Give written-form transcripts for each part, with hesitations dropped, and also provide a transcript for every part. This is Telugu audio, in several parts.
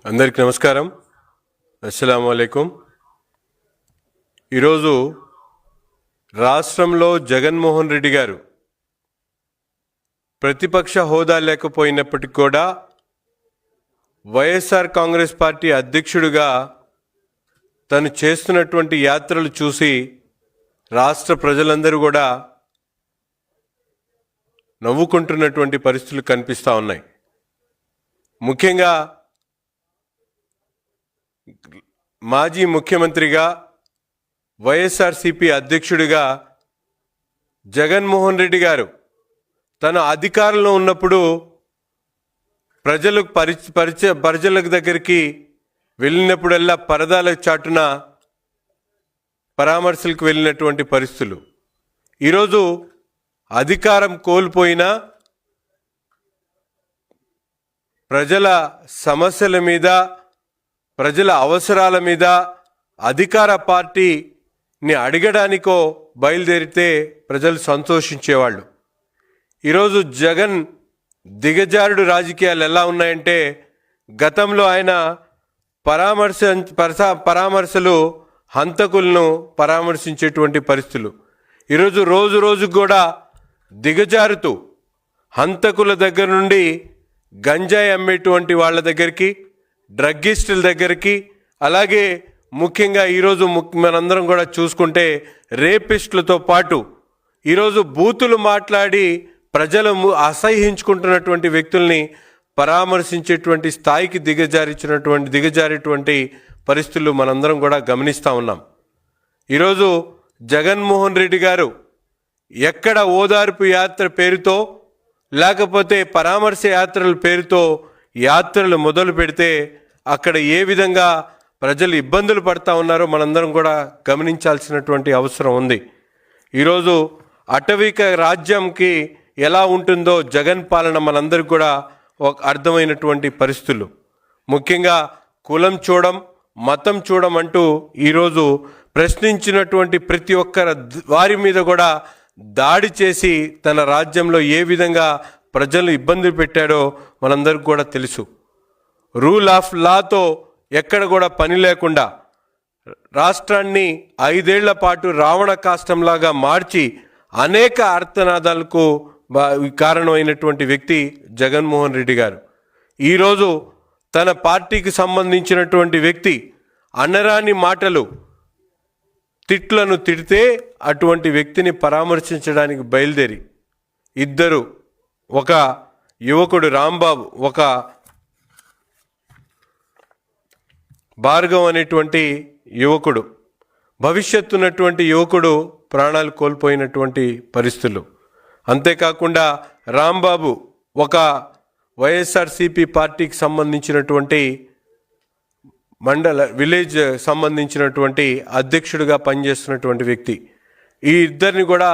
అందరికీ నమస్కారం. అస్సలాము అలైకుం. ఈరోజు రాష్ట్రంలో జగన్మోహన్ రెడ్డి గారు ప్రతిపక్ష హోదా లేకపోయినప్పటికీ కూడా వైఎస్ఆర్ కాంగ్రెస్ పార్టీ అధ్యక్షుడిగా తను చేస్తున్నటువంటి యాత్రలు చూసి రాష్ట్ర ప్రజలందరూ కూడా నవ్వుకుంటున్నటువంటి పరిస్థితులు కనిపిస్తూ ఉన్నాయి. ముఖ్యంగా మాజీ ముఖ్యమంత్రిగా వైఎస్ఆర్సీపీ అధ్యక్షుడిగా జగన్మోహన్ రెడ్డి గారు తన అధికారంలో ఉన్నప్పుడు ప్రజల దగ్గరికి వెళ్ళినప్పుడల్లా పరదాల చాటున పరామర్శలకు వెళ్ళినటువంటి పరిస్థితులు. ఈరోజు అధికారం కోల్పోయినా ప్రజల సమస్యల మీద, ప్రజల అవసరాల మీద అధికార పార్టీని అడగడానికో బయలుదేరితే ప్రజలు సంతోషించేవాళ్ళు. ఈరోజు జగన్ దిగజారుడు రాజకీయాలు ఎలా ఉన్నాయంటే, గతంలో ఆయన పరామర్శలు హంతకులను పరామర్శించేటువంటి పరిస్థితులు. ఈరోజు రోజు రోజుకు కూడా దిగజారుతూ హంతకుల దగ్గర నుండి గంజాయి అమ్మేటువంటి వాళ్ళ దగ్గరికి, డ్రగ్గిస్టుల దగ్గరికి, అలాగే ముఖ్యంగా ఈరోజు మనందరం కూడా చూసుకుంటే రేపిస్టులతో పాటు ఈరోజు బూతులు మాట్లాడి ప్రజలు అసహ్యించుకుంటున్నటువంటి వ్యక్తుల్ని పరామర్శించేటువంటి స్థాయికి దిగజారేటువంటి పరిస్థితులు మనందరం కూడా గమనిస్తూ ఉన్నాం. ఈరోజు జగన్మోహన్ రెడ్డి గారు ఎక్కడ ఓదార్పు యాత్ర పేరుతో, లేకపోతే పరామర్శ యాత్రల పేరుతో యాత్రలు మొదలు పెడితే అక్కడ ఏ విధంగా ప్రజలు ఇబ్బందులు పడతా ఉన్నారో మనందరం కూడా గమనించాల్సినటువంటి అవసరం ఉంది. ఈరోజు అటవిక రాజ్యంకి ఎలా ఉంటుందో జగన్ పాలన మనందరికీ కూడా ఒక అర్థమైనటువంటి పరిస్థితులు. ముఖ్యంగా కులం చూడం, మతం చూడం అంటూ ఈరోజు ప్రశ్నించినటువంటి ప్రతి ఒక్కరి వారి మీద కూడా దాడి చేసి తన రాజ్యంలో ఏ విధంగా ప్రజలు ఇబ్బందులు పెట్టాడో మనందరికీ కూడా తెలుసు. రూల్ ఆఫ్ లాతో ఎక్కడ కూడా పని లేకుండా రాష్ట్రాన్ని 5 ఏళ్ల పాటు రావణ కాష్టంలాగా మార్చి అనేక అర్థనాదాలకు కారణమైనటువంటి వ్యక్తి జగన్మోహన్ రెడ్డి గారు. ఈరోజు తన పార్టీకి సంబంధించినటువంటి వ్యక్తి అనరాని మాటలు, తిట్లను తిడితే అటువంటి వ్యక్తిని పరామర్శించడానికి బయలుదేరి ఇద్దరు, ఒక యువకుడు రాంబాబు, ఒక భార్గవ్ అనేటువంటి యువకుడు, భవిష్యత్తు ఉన్నటువంటి యువకుడు ప్రాణాలు కోల్పోయినటువంటి పరిస్థితులు. అంతేకాకుండా రాంబాబు ఒక వైఎస్ఆర్సీపీ పార్టీకి సంబంధించినటువంటి విలేజ్ సంబంధించినటువంటి అధ్యక్షుడిగా పనిచేస్తున్నటువంటి వ్యక్తి. ఈ ఇద్దరిని కూడా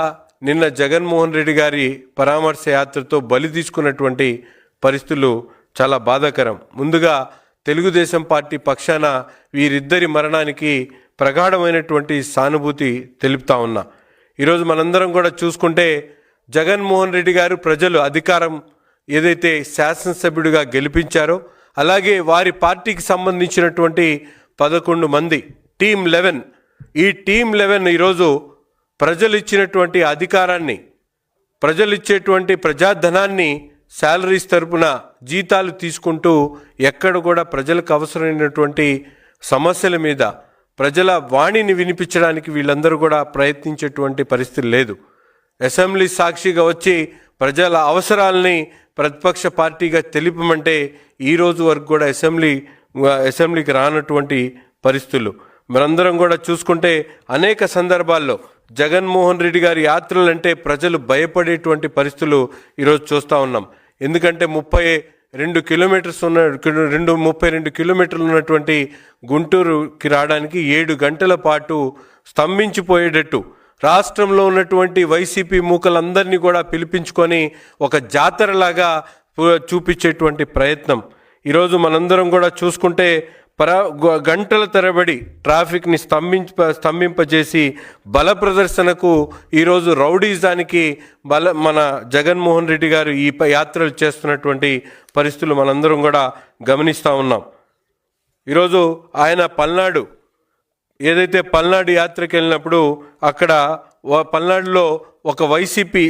నిన్న జగన్మోహన్ రెడ్డి గారి పరామర్శ యాత్రతో బలి తీసుకున్నటువంటి పరిస్థితులు చాలా బాధాకరం. ముందుగా తెలుగుదేశం పార్టీ పక్షాన వీరిద్దరి మరణానికి ప్రగాఢమైనటువంటి సానుభూతి తెలుపుతా ఉన్నా. ఈరోజు మనందరం కూడా చూసుకుంటే జగన్మోహన్ రెడ్డి గారు ప్రజలు అధికారం ఏదైతే శాసనసభ్యుడిగా గెలిపించారో, అలాగే వారి పార్టీకి సంబంధించినటువంటి 11 మంది టీమ్ 11, ఈ టీమ్ 11 ఈరోజు ప్రజలు ఇచ్చినటువంటి అధికారాన్ని, ప్రజలు ఇచ్చేటువంటి ప్రజాధనాన్ని శాలరీస్ తరపున జీతాలు తీసుకుంటూ ఎక్కడ కూడా ప్రజలకు అవసరమైనటువంటి సమస్యల మీద ప్రజల వాణిని వినిపించడానికి వీళ్ళందరూ కూడా ప్రయత్నించేటువంటి పరిస్థితి లేదు. అసెంబ్లీ సాక్షిగా వచ్చి ప్రజల అవసరాలని ప్రతిపక్ష పార్టీగా తెలిపమంటే ఈరోజు వరకు కూడా అసెంబ్లీకి రానటువంటి పరిస్థితులు మనందరం కూడా చూసుకుంటే అనేక సందర్భాల్లో జగన్మోహన్ రెడ్డి గారి యాత్రలంటే ప్రజలు భయపడేటువంటి పరిస్థితులు ఈరోజు చూస్తూ ఉన్నాం. ఎందుకంటే 32 కిలోమీటర్లు ఉన్నటువంటి గుంటూరుకి రావడానికి 7 గంటల పాటు స్తంభించిపోయేటట్టు రాష్ట్రంలో ఉన్నటువంటి వైసీపీ మూకలందరినీ కూడా పిలిపించుకొని ఒక జాతరలాగా చూపించేటువంటి ప్రయత్నం. ఈరోజు మనందరం కూడా చూసుకుంటే గంటల తరబడి ట్రాఫిక్ని స్తంభింపజేసి బల ప్రదర్శనకు ఈరోజు రౌడీజానికి మన జగన్మోహన్ రెడ్డి గారు ఈ యాత్రలు చేస్తున్నటువంటి పరిస్థితులు మనందరం కూడా గమనిస్తూ ఉన్నాం. ఈరోజు ఆయన పల్నాడు ఏదైతే పల్నాడు యాత్రకు వెళ్ళినప్పుడు అక్కడ పల్నాడులో ఒక వైసీపీ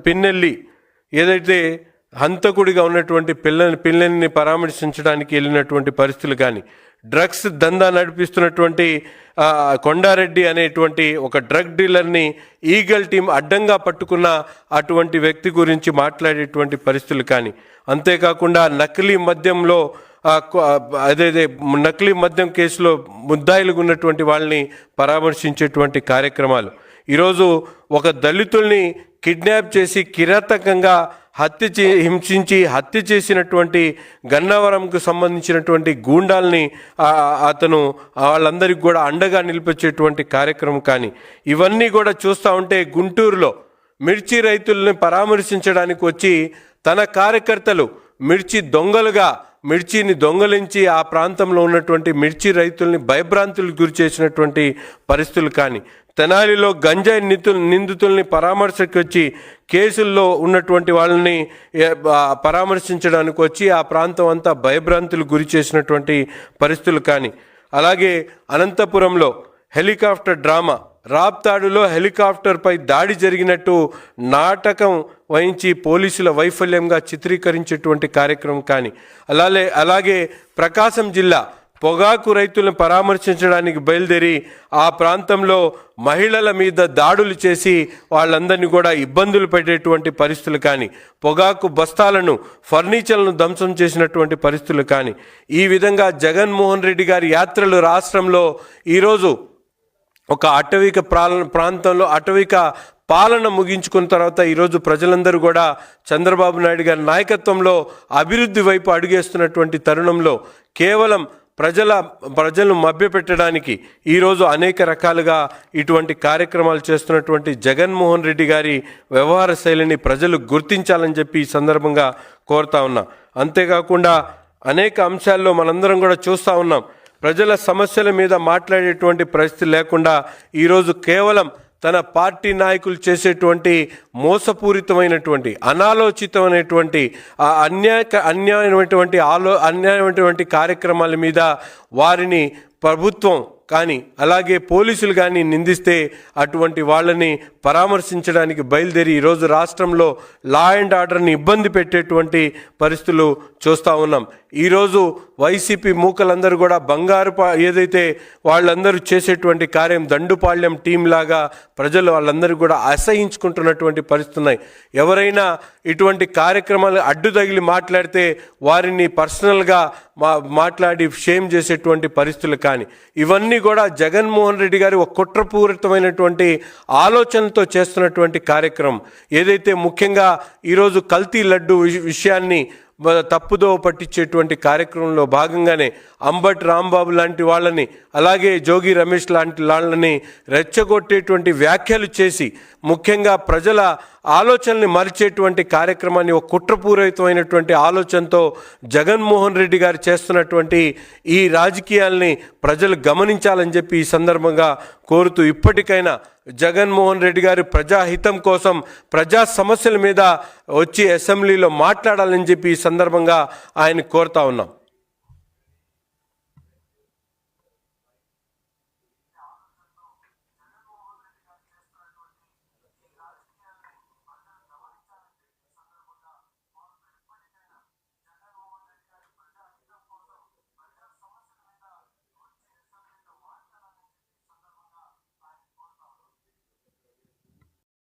పిన్నెల్లి ఏదైతే హంతకుడిగా ఉన్నటువంటి పిల్లల్ని పరామర్శించడానికి వెళ్ళినటువంటి పరిస్థితులు కానీ, డ్రగ్స్ దందా నడిపిస్తున్నటువంటి కొండారెడ్డి అనేటువంటి ఒక డ్రగ్ డీలర్ని ఈగల్ టీం అడ్డంగా పట్టుకున్న అటువంటి వ్యక్తి గురించి మాట్లాడేటువంటి పరిస్థితులు కానీ, అంతేకాకుండా నకిలీ మద్యంలో అదేదే నకిలీ మద్యం కేసులో ముద్దాయిలుగా ఉన్నటువంటి వాళ్ళని పరామర్శించేటువంటి కార్యక్రమాలు, ఈరోజు ఒక దళితుల్ని కిడ్నాప్ చేసి కిరాతకంగా హింసించి హత్య చేసినటువంటి గన్నవరంకు సంబంధించినటువంటి గూండాల్ని అతను వాళ్ళందరికీ కూడా అండగా నిలిపించేటువంటి కార్యక్రమం కానీ, ఇవన్నీ కూడా చూస్తూ ఉంటే గుంటూరులో మిర్చి రైతుల్ని పరామర్శించడానికి వచ్చి తన కార్యకర్తలు మిర్చిని దొంగలించి ఆ ప్రాంతంలో ఉన్నటువంటి మిర్చి రైతుల్ని భయభ్రాంతులకు గురి చేసినటువంటి పరిస్థితులు కానీ, తెనాలిలో గంజాయి నిందితుల్ని పరామర్శకు వచ్చి కేసుల్లో ఉన్నటువంటి వాళ్ళని పరామర్శించడానికి వచ్చి ఆ ప్రాంతం అంతా భయభ్రాంతులకు గురి చేసినటువంటి పరిస్థితులు కానీ, అలాగే అనంతపురంలో హెలికాప్టర్ డ్రామా, రాప్తాడులో హెలికాప్టర్పై దాడి జరిగినట్టు నాటకం వహించి పోలీసుల వైఫల్యంగా చిత్రీకరించేటువంటి కార్యక్రమం కానీ, అలాగే ప్రకాశం జిల్లా పొగాకు రైతులను పరామర్శించడానికి బయలుదేరి ఆ ప్రాంతంలో మహిళల మీద దాడులు చేసి వాళ్ళందరినీ కూడా ఇబ్బందులు పెట్టేటువంటి పరిస్థితులు కానీ, పొగాకు బస్తాలను ఫర్నిచర్లను ధ్వంసం చేసినటువంటి పరిస్థితులు కానీ, ఈ విధంగా జగన్మోహన్ రెడ్డి గారి యాత్రలు రాష్ట్రంలో ఈరోజు ఒక ప్రాంతంలో అటవిక పాలన ముగించుకున్న తర్వాత ఈరోజు ప్రజలందరూ కూడా చంద్రబాబు నాయుడు గారి నాయకత్వంలో అభివృద్ధి వైపు అడుగేస్తున్నటువంటి తరుణంలో కేవలం ప్రజలను మభ్యపెట్టడానికి ఈరోజు అనేక రకాలుగా ఇటువంటి కార్యక్రమాలు చేస్తున్నటువంటి జగన్మోహన్ రెడ్డి గారి వ్యవహార శైలిని ప్రజలు గుర్తించాలని చెప్పి ఈ సందర్భంగా కోరుతా ఉన్నా. అంతేకాకుండా అనేక అంశాల్లో మనందరం కూడా చూస్తూ ఉన్నాం, ప్రజల సమస్యల మీద మాట్లాడేటువంటి పరిస్థితి లేకుండా ఈరోజు కేవలం తన పార్టీ నాయకులు చేసేటువంటి మోసపూరితమైనటువంటి అనాలోచితమైనటువంటి అన్యాయమైనటువంటి కార్యక్రమాల మీద వారిని ప్రభుత్వం కానీ అలాగే పోలీసులు కానీ నిందిస్తే అటువంటి వాళ్ళని పరామర్శించడానికి బయలుదేరి ఈరోజు రాష్ట్రంలో లా అండ్ ఆర్డర్ని ఇబ్బంది పెట్టేటువంటి పరిస్థితులు చూస్తూ ఉన్నాం. ఈరోజు వైసీపీ మూకలందరూ కూడా ఏదైతే వాళ్ళందరూ చేసేటువంటి కార్యం దండుపాళ్యం టీం లాగా ప్రజలు వాళ్ళందరూ కూడా అసహించుకుంటున్నటువంటి పరిస్థితులు ఉన్నాయి. ఎవరైనా ఇటువంటి కార్యక్రమాలు అడ్డు తగిలి మాట్లాడితే వారిని పర్సనల్గా మాట్లాడి షేమ్ చేసేటువంటి పరిస్థితులు కానీ, ఇవన్నీ కూడా జగన్మోహన్ రెడ్డి గారి ఒక కుట్రపూరితమైనటువంటి ఆలోచనతో చేస్తున్నటువంటి కార్యక్రమం. ఏదైతే ముఖ్యంగా ఈరోజు కల్తీ లడ్డు విషయాన్ని తప్పుదో పట్టించేటువంటి కార్యక్రమంలో భాగంగానే అంబటి రాంబాబు లాంటి వాళ్ళని అలాగే జోగి రమేష్ లాంటి వాళ్ళని రెచ్చగొట్టేటువంటి వ్యాఖ్యలు చేసి ముఖ్యంగా ప్రజల ఆలోచనల్ని మరిచేటువంటి కార్యక్రమాన్ని ఒక కుట్రపూరితమైనటువంటి ఆలోచనతో జగన్మోహన్ రెడ్డి గారు చేస్తున్నటువంటి ఈ రాజకీయాల్ని ప్రజలు గమనించాలని చెప్పి ఈ సందర్భంగా కోరుతూ ఇప్పటికైనా జగన్మోహన్ రెడ్డి గారు ప్రజాహితం కోసం ప్రజా సమస్యల మీద వచ్చి అసెంబ్లీలో మాట్లాడాలని చెప్పి ఈ సందర్భంగా ఆయన కోరుతా ఉన్నాం.